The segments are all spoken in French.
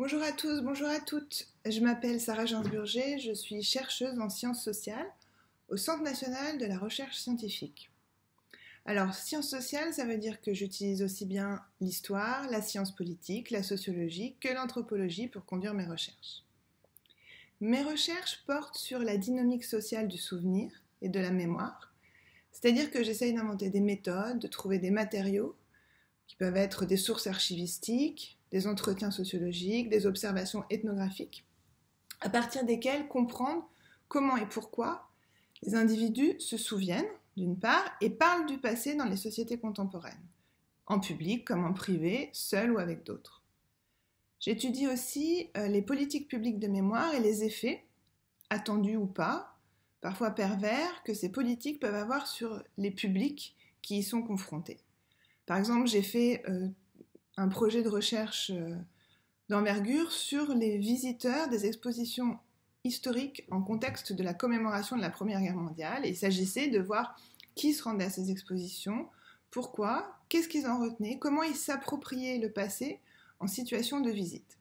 Bonjour à tous, bonjour à toutes. Je m'appelle Sarah Gainsburger, je suis chercheuse en sciences sociales au Centre national de la recherche scientifique. Alors, sciences sociales, ça veut dire que j'utilise aussi bien l'histoire, la science politique, la sociologie que l'anthropologie pour conduire mes recherches. Mes recherches portent sur la dynamique sociale du souvenir et de la mémoire, c'est-à-dire que j'essaye d'inventer des méthodes, de trouver des matériaux qui peuvent être des sources archivistiques, des entretiens sociologiques, des observations ethnographiques, à partir desquelles comprendre comment et pourquoi les individus se souviennent, d'une part, et parlent du passé dans les sociétés contemporaines, en public comme en privé, seul ou avec d'autres. J'étudie aussi les politiques publiques de mémoire et les effets, attendus ou pas, parfois pervers, que ces politiques peuvent avoir sur les publics qui y sont confrontés. Par exemple, j'ai fait un projet de recherche d'envergure sur les visiteurs des expositions historiques en contexte de la commémoration de la Première Guerre mondiale. Et il s'agissait de voir qui se rendait à ces expositions, pourquoi, qu'est-ce qu'ils en retenaient, comment ils s'appropriaient le passé en situation de visite.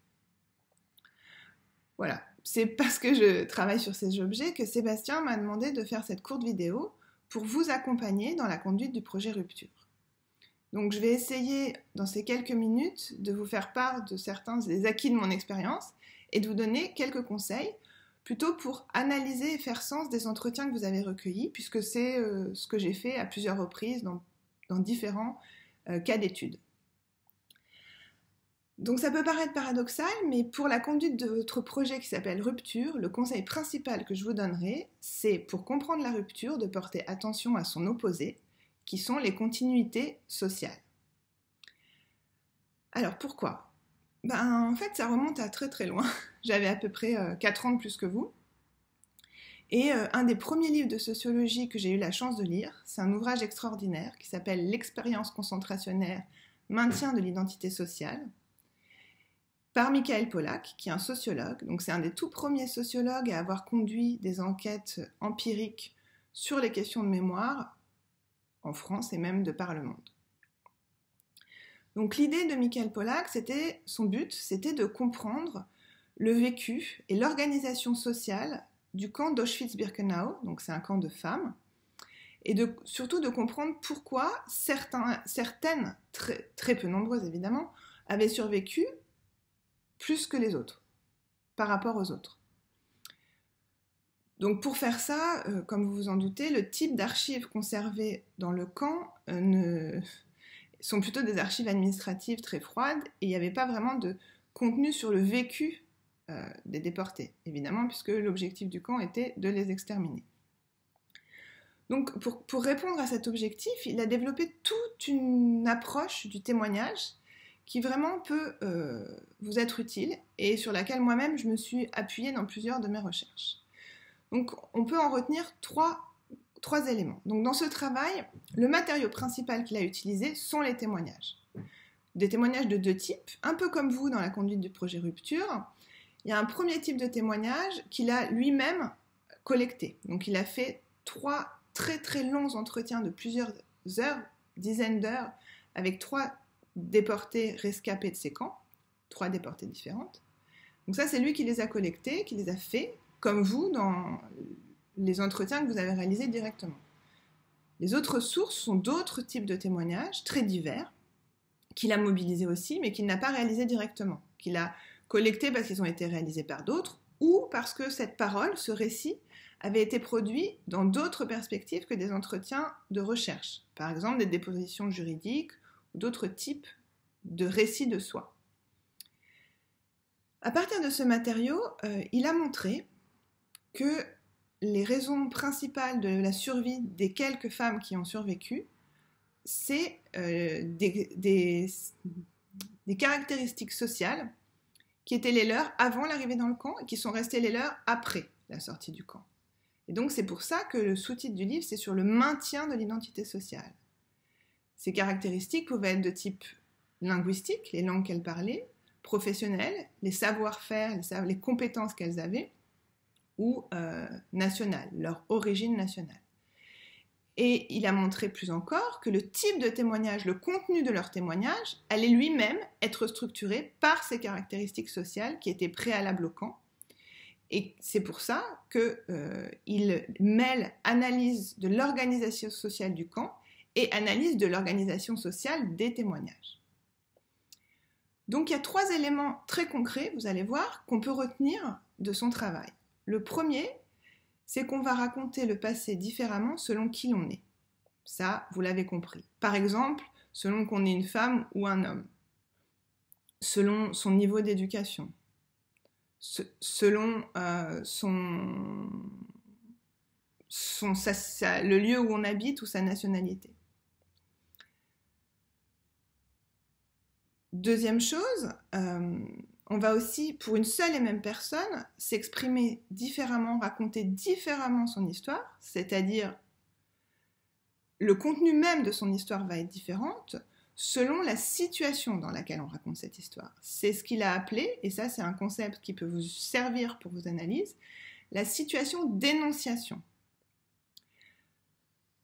Voilà, c'est parce que je travaille sur ces objets que Sébastien m'a demandé de faire cette courte vidéo pour vous accompagner dans la conduite du projet Rupture. Donc je vais essayer dans ces quelques minutes de vous faire part de certains des acquis de mon expérience et de vous donner quelques conseils plutôt pour analyser et faire sens des entretiens que vous avez recueillis, puisque c'est ce que j'ai fait à plusieurs reprises dans différents cas d'études. Donc ça peut paraître paradoxal, mais pour la conduite de votre projet qui s'appelle Rupture, le conseil principal que je vous donnerai, c'est pour comprendre la rupture de porter attention à son opposé, qui sont les continuités sociales. Alors pourquoi ? En fait, ça remonte à très très loin. J'avais à peu près 4 ans de plus que vous. Et un des premiers livres de sociologie que j'ai eu la chance de lire, c'est un ouvrage extraordinaire qui s'appelle L'expérience concentrationnaire, maintien de l'identité sociale, par Michael Pollack, qui est un sociologue. Donc c'est un des tout premiers sociologues à avoir conduit des enquêtes empiriques sur les questions de mémoire en France et même de par le monde. Donc l'idée de Michael Pollack, son but, c'était de comprendre le vécu et l'organisation sociale du camp d'Auschwitz-Birkenau, donc c'est un camp de femmes, et surtout de comprendre pourquoi certaines, très peu nombreuses évidemment, avaient survécu plus que les autres, par rapport aux autres. Donc pour faire ça, comme vous vous en doutez, le type d'archives conservées dans le camp sont plutôt des archives administratives très froides et il n'y avait pas vraiment de contenu sur le vécu des déportés, évidemment, puisque l'objectif du camp était de les exterminer. Donc pour répondre à cet objectif, il a développé toute une approche du témoignage qui vraiment peut vous être utile et sur laquelle moi-même je me suis appuyée dans plusieurs de mes recherches. Donc, on peut en retenir trois éléments. Donc, dans ce travail, le matériau principal qu'il a utilisé sont les témoignages. Des témoignages de deux types, un peu comme vous dans la conduite du projet Rupture. Il y a un premier type de témoignage qu'il a lui-même collecté. Donc, il a fait 3 très très longs entretiens de plusieurs heures, dizaines d'heures, avec 3 déportés rescapés de ces camps, 3 déportés différentes. Donc ça, c'est lui qui les a collectés, qui les a faits, comme vous, dans les entretiens que vous avez réalisés directement. Les autres sources sont d'autres types de témoignages, très divers, qu'il a mobilisés aussi, mais qu'il n'a pas réalisés directement, qu'il a collectés parce qu'ils ont été réalisés par d'autres, ou parce que cette parole, ce récit, avait été produit dans d'autres perspectives que des entretiens de recherche, par exemple des dépositions juridiques ou d'autres types de récits de soi. À partir de ce matériau, il a montré que les raisons principales de la survie des quelques femmes qui ont survécu, c'est des caractéristiques sociales qui étaient les leurs avant l'arrivée dans le camp et qui sont restées les leurs après la sortie du camp. Et donc c'est pour ça que le sous-titre du livre, c'est sur le maintien de l'identité sociale. Ces caractéristiques pouvaient être de type linguistique, les langues qu'elles parlaient, professionnelles, les savoir-faire, les compétences qu'elles avaient, ou nationales, leur origine nationale. Et il a montré plus encore que le type de témoignage, le contenu de leur témoignage, allait lui-même être structuré par ces caractéristiques sociales qui étaient préalables au camp. Et c'est pour ça qu'il mêle analyse de l'organisation sociale du camp et analyse de l'organisation sociale des témoignages. Donc il y a 3 éléments très concrets, vous allez voir, qu'on peut retenir de son travail. Le premier, c'est qu'on va raconter le passé différemment selon qui l'on est. Ça, vous l'avez compris. Par exemple, selon qu'on est une femme ou un homme, selon son niveau d'éducation, selon le lieu où on habite ou sa nationalité. Deuxième chose, on va aussi, pour une seule et même personne, s'exprimer différemment, raconter différemment son histoire, c'est-à-dire le contenu même de son histoire va être différent selon la situation dans laquelle on raconte cette histoire. C'est ce qu'il a appelé, et ça c'est un concept qui peut vous servir pour vos analyses, la situation d'énonciation.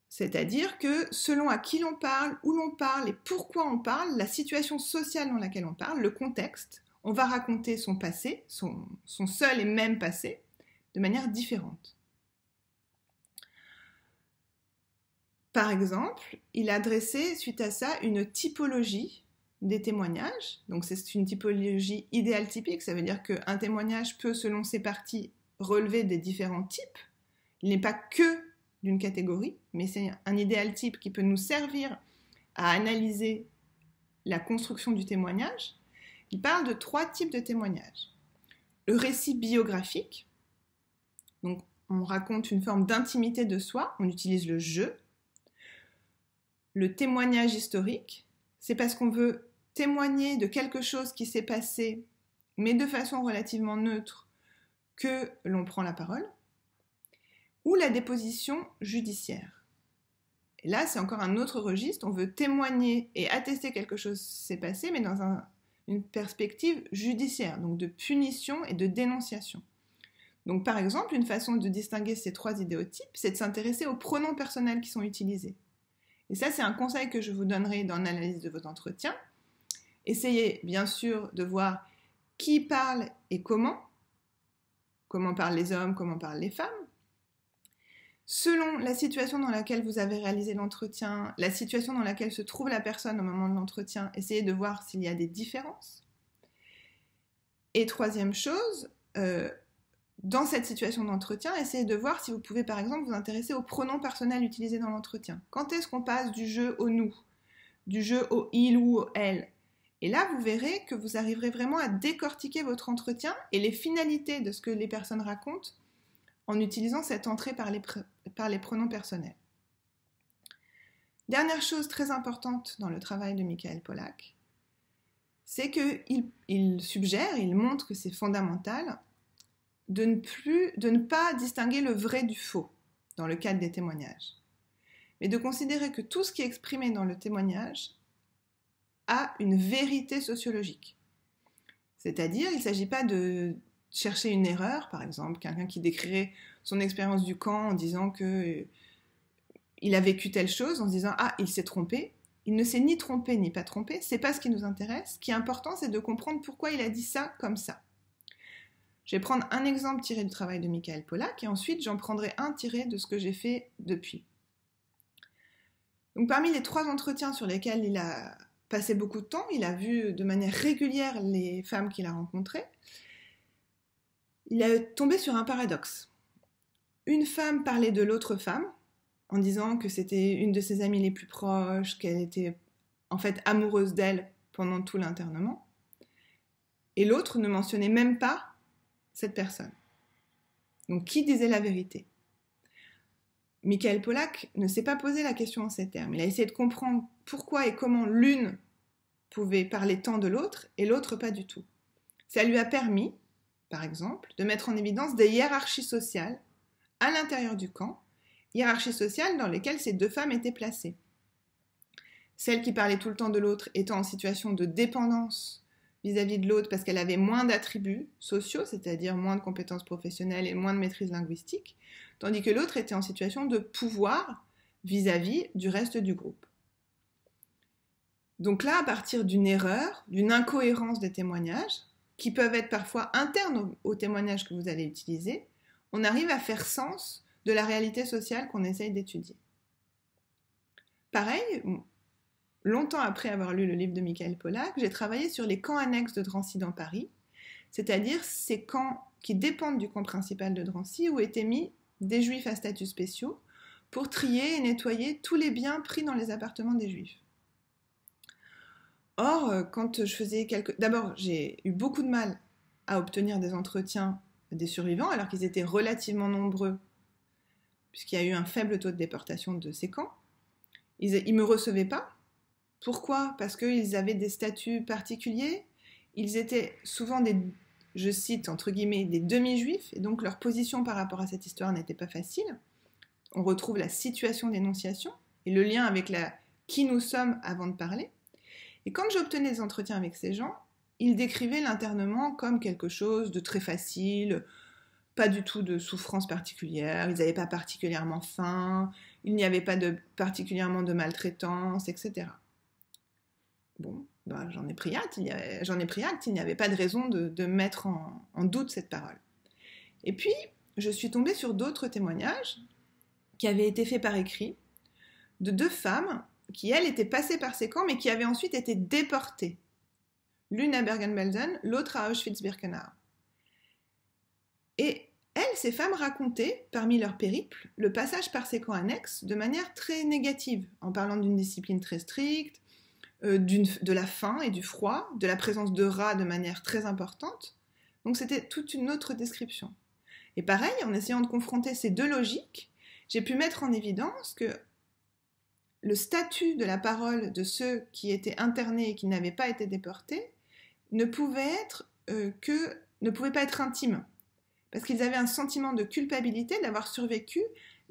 C'est-à-dire que selon à qui l'on parle, où l'on parle et pourquoi on parle, la situation sociale dans laquelle on parle, le contexte, on va raconter son passé, son seul et même passé, de manière différente. Par exemple, il a dressé, suite à ça, une typologie des témoignages. Donc c'est une typologie idéale typique, ça veut dire qu'un témoignage peut, selon ses parties, relever des différents types. Il n'est pas que d'une catégorie, mais c'est un idéal type qui peut nous servir à analyser la construction du témoignage. Il parle de 3 types de témoignages. Le récit biographique, donc on raconte une forme d'intimité de soi, on utilise le « je ». Le témoignage historique, c'est parce qu'on veut témoigner de quelque chose qui s'est passé, mais de façon relativement neutre, que l'on prend la parole. Ou la déposition judiciaire. Et là, c'est encore un autre registre. On veut témoigner et attester quelque chose s'est passé, mais dans une perspective judiciaire, donc de punition et de dénonciation. Donc, par exemple, une façon de distinguer ces 3 idéotypes, c'est de s'intéresser aux pronoms personnels qui sont utilisés. Et ça, c'est un conseil que je vous donnerai dans l'analyse de vos entretiens. Essayez, bien sûr, de voir qui parle et comment parlent les hommes, comment parlent les femmes. Selon la situation dans laquelle vous avez réalisé l'entretien, la situation dans laquelle se trouve la personne au moment de l'entretien, essayez de voir s'il y a des différences. Et 3e chose, dans cette situation d'entretien, essayez de voir si vous pouvez par exemple vous intéresser aux pronoms personnels utilisés dans l'entretien. Quand est-ce qu'on passe du je au nous, du je au il ou au elle? Et là, vous verrez que vous arriverez vraiment à décortiquer votre entretien et les finalités de ce que les personnes racontent en utilisant cette entrée par les pronoms personnels. Dernière chose très importante dans le travail de Michael Pollack, c'est qu'il suggère, il montre que c'est fondamental de ne pas distinguer le vrai du faux dans le cadre des témoignages, mais de considérer que tout ce qui est exprimé dans le témoignage a une vérité sociologique. C'est-à-dire, il ne s'agit pas de chercher une erreur, par exemple, quelqu'un qui décrirait son expérience du camp en disant qu'il a vécu telle chose, en se disant « Ah, il s'est trompé ». Il ne s'est ni trompé ni pas trompé, c'est pas ce qui nous intéresse. Ce qui est important, c'est de comprendre pourquoi il a dit ça comme ça. Je vais prendre un exemple tiré du travail de Michael Pollack et ensuite j'en prendrai un tiré de ce que j'ai fait depuis. Donc parmi les 3 entretiens sur lesquels il a passé beaucoup de temps, il a vu de manière régulière les femmes qu'il a rencontrées, il est tombé sur un paradoxe. Une femme parlait de l'autre femme, en disant que c'était une de ses amies les plus proches, qu'elle était en fait amoureuse d'elle pendant tout l'internement, et l'autre ne mentionnait même pas cette personne. Donc qui disait la vérité? Michael Pollack ne s'est pas posé la question en ces termes. Il a essayé de comprendre pourquoi et comment l'une pouvait parler tant de l'autre et l'autre pas du tout. Ça lui a permis, par exemple, de mettre en évidence des hiérarchies sociales à l'intérieur du camp, hiérarchies sociales dans lesquelles ces 2 femmes étaient placées. Celle qui parlait tout le temps de l'autre étant en situation de dépendance vis-à-vis de l'autre parce qu'elle avait moins d'attributs sociaux, c'est-à-dire moins de compétences professionnelles et moins de maîtrise linguistique, tandis que l'autre était en situation de pouvoir vis-à-vis du reste du groupe. Donc là, à partir d'une erreur, d'une incohérence des témoignages, qui peuvent être parfois internes aux témoignages que vous allez utiliser, on arrive à faire sens de la réalité sociale qu'on essaye d'étudier. Pareil, longtemps après avoir lu le livre de Michael Pollack, j'ai travaillé sur les camps annexes de Drancy dans Paris, c'est-à-dire ces camps qui dépendent du camp principal de Drancy où étaient mis des juifs à statut spéciaux pour trier et nettoyer tous les biens pris dans les appartements des juifs. Or, quand je faisais D'abord, j'ai eu beaucoup de mal à obtenir des entretiens des survivants, alors qu'ils étaient relativement nombreux, puisqu'il y a eu un faible taux de déportation de ces camps. Ils ne me recevaient pas. Pourquoi ? Parce qu'ils avaient des statuts particuliers. Ils étaient souvent je cite entre guillemets, des demi-juifs, et donc leur position par rapport à cette histoire n'était pas facile. On retrouve la situation d'énonciation et le lien avec qui nous sommes avant de parler. Et quand j'obtenais des entretiens avec ces gens, ils décrivaient l'internement comme quelque chose de très facile, pas du tout de souffrance particulière, ils n'avaient pas particulièrement faim, il n'y avait pas particulièrement de maltraitance, etc. Bon, j'en ai pris acte, il n'y avait pas de raison de mettre en doute cette parole. Et puis, je suis tombée sur d'autres témoignages qui avaient été faits par écrit de 2 femmes qui, elles, étaient passées par ces camps, mais qui avaient ensuite été déportées. L'une à Bergen-Belsen, l'autre à Auschwitz-Birkenau. Et elles, ces femmes, racontaient, parmi leurs périples, le passage par ces camps annexes de manière très négative, en parlant d'une discipline très stricte, de la faim et du froid, de la présence de rats de manière très importante. Donc c'était toute une autre description. Et pareil, en essayant de confronter ces 2 logiques, j'ai pu mettre en évidence que le statut de la parole de ceux qui étaient internés et qui n'avaient pas été déportés ne pouvait pas être intime, parce qu'ils avaient un sentiment de culpabilité d'avoir survécu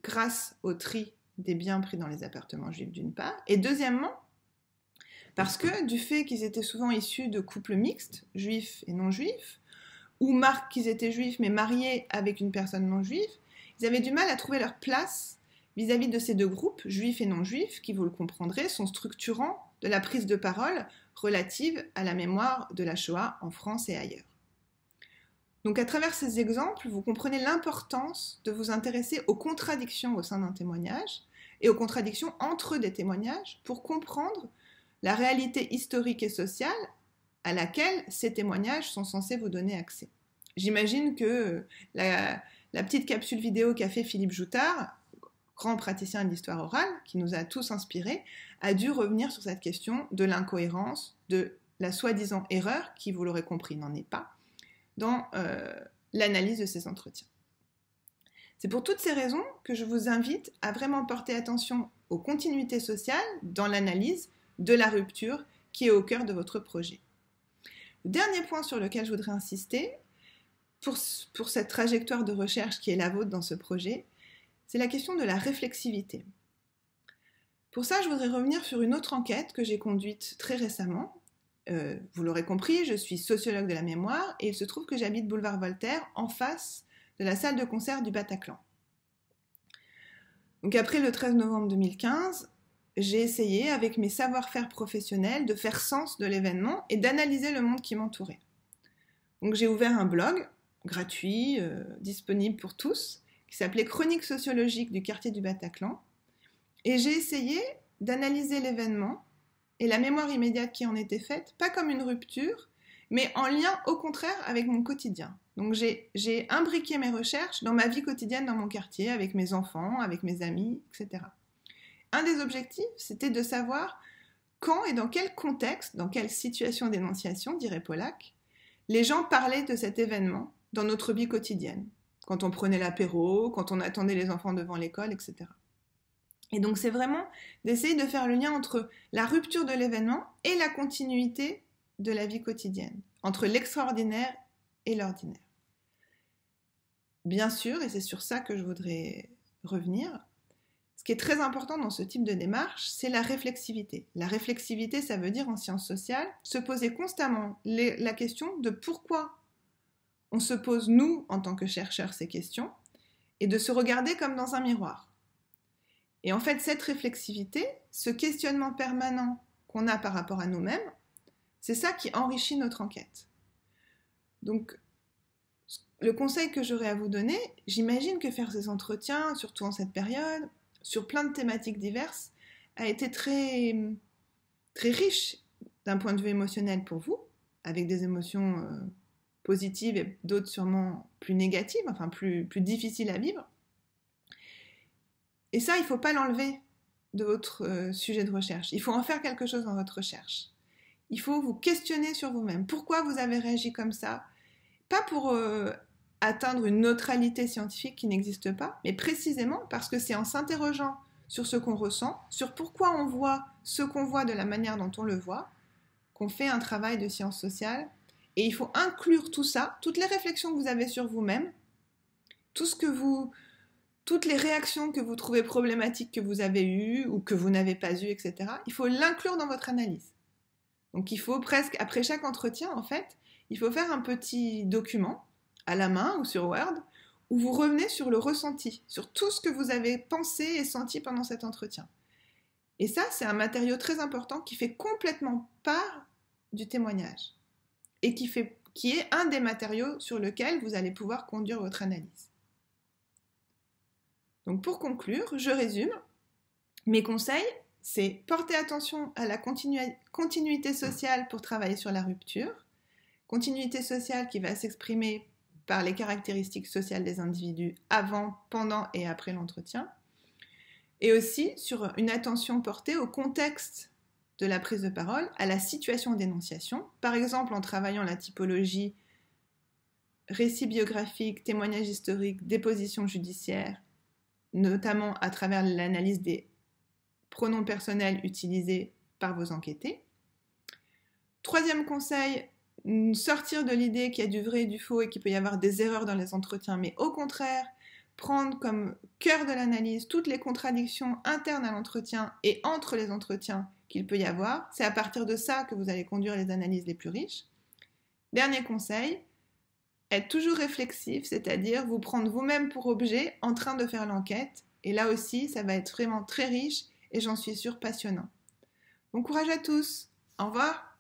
grâce au tri des biens pris dans les appartements juifs d'une part, et deuxièmement, parce que du fait qu'ils étaient souvent issus de couples mixtes, juifs et non-juifs, ou marquent qu'ils étaient juifs mais mariés avec une personne non-juive, ils avaient du mal à trouver leur place vis-à-vis de ces 2 groupes, juifs et non-juifs, qui, vous le comprendrez, sont structurants de la prise de parole relative à la mémoire de la Shoah en France et ailleurs. Donc à travers ces exemples, vous comprenez l'importance de vous intéresser aux contradictions au sein d'un témoignage et aux contradictions entre des témoignages pour comprendre la réalité historique et sociale à laquelle ces témoignages sont censés vous donner accès. J'imagine que la petite capsule vidéo qu'a fait Philippe Joutard, grand praticien de l'histoire orale, qui nous a tous inspirés, a dû revenir sur cette question de l'incohérence, de la soi-disant erreur, qui, vous l'aurez compris, n'en est pas, dans l'analyse de ces entretiens. C'est pour toutes ces raisons que je vous invite à vraiment porter attention aux continuités sociales dans l'analyse de la rupture qui est au cœur de votre projet. Le dernier point sur lequel je voudrais insister, pour cette trajectoire de recherche qui est la vôtre dans ce projet, c'est la question de la réflexivité. Pour ça, je voudrais revenir sur une autre enquête que j'ai conduite très récemment. Vous l'aurez compris, je suis sociologue de la mémoire et il se trouve que j'habite boulevard Voltaire en face de la salle de concert du Bataclan. Donc après le 13 novembre 2015, j'ai essayé, avec mes savoir-faire professionnels, de faire sens de l'événement et d'analyser le monde qui m'entourait. Donc j'ai ouvert un blog gratuit, disponible pour tous, qui s'appelait Chronique sociologique du quartier du Bataclan, et j'ai essayé d'analyser l'événement et la mémoire immédiate qui en était faite, pas comme une rupture, mais en lien au contraire avec mon quotidien. Donc j'ai imbriqué mes recherches dans ma vie quotidienne dans mon quartier, avec mes enfants, avec mes amis, etc. Un des objectifs, c'était de savoir quand et dans quel contexte, dans quelle situation d'énonciation, dirait Pollack, les gens parlaient de cet événement dans notre vie quotidienne, quand on prenait l'apéro, quand on attendait les enfants devant l'école, etc. Et donc c'est vraiment d'essayer de faire le lien entre la rupture de l'événement et la continuité de la vie quotidienne, entre l'extraordinaire et l'ordinaire. Bien sûr, et c'est sur ça que je voudrais revenir, ce qui est très important dans ce type de démarche, c'est la réflexivité. La réflexivité, ça veut dire en sciences sociales, se poser constamment la question de pourquoi on se pose, nous, en tant que chercheurs, ces questions, et de se regarder comme dans un miroir. Et en fait, cette réflexivité, ce questionnement permanent qu'on a par rapport à nous-mêmes, c'est ça qui enrichit notre enquête. Donc, le conseil que j'aurais à vous donner, j'imagine que faire ces entretiens, surtout en cette période, sur plein de thématiques diverses, a été très, très riche d'un point de vue émotionnel pour vous, avec des émotions positives et d'autres sûrement plus négatives, enfin plus difficiles à vivre. Et ça, il ne faut pas l'enlever de votre sujet de recherche. Il faut en faire quelque chose dans votre recherche. Il faut vous questionner sur vous-même. Pourquoi vous avez réagi comme ça ? Pas pour atteindre une neutralité scientifique qui n'existe pas, mais précisément parce que c'est en s'interrogeant sur ce qu'on ressent, sur pourquoi on voit ce qu'on voit de la manière dont on le voit, qu'on fait un travail de sciences sociales. Et il faut inclure tout ça, toutes les réflexions que vous avez sur vous-même, toutes les réactions que vous trouvez problématiques que vous avez eues ou que vous n'avez pas eues, etc. Il faut l'inclure dans votre analyse. Donc il faut presque, après chaque entretien, en fait, il faut faire un petit document à la main ou sur Word où vous revenez sur le ressenti, sur tout ce que vous avez pensé et senti pendant cet entretien. Et ça, c'est un matériau très important qui fait complètement part du témoignage et qui est un des matériaux sur lequel vous allez pouvoir conduire votre analyse. Donc pour conclure, je résume. Mes conseils, c'est porter attention à la continuité sociale pour travailler sur la rupture. Continuité sociale qui va s'exprimer par les caractéristiques sociales des individus avant, pendant et après l'entretien. Et aussi sur une attention portée au contexte de la prise de parole, à la situation d'énonciation. Par exemple, en travaillant la typologie récit biographique, témoignage historique, déposition judiciaire, notamment à travers l'analyse des pronoms personnels utilisés par vos enquêtés. Troisième conseil, sortir de l'idée qu'il y a du vrai et du faux et qu'il peut y avoir des erreurs dans les entretiens, mais au contraire, prendre comme cœur de l'analyse toutes les contradictions internes à l'entretien et entre les entretiens qu'il peut y avoir. C'est à partir de ça que vous allez conduire les analyses les plus riches. Dernier conseil, être toujours réflexif, c'est-à-dire vous prendre vous-même pour objet en train de faire l'enquête. Et là aussi, ça va être vraiment très riche et j'en suis sûre passionnant. Bon courage à tous. Au revoir.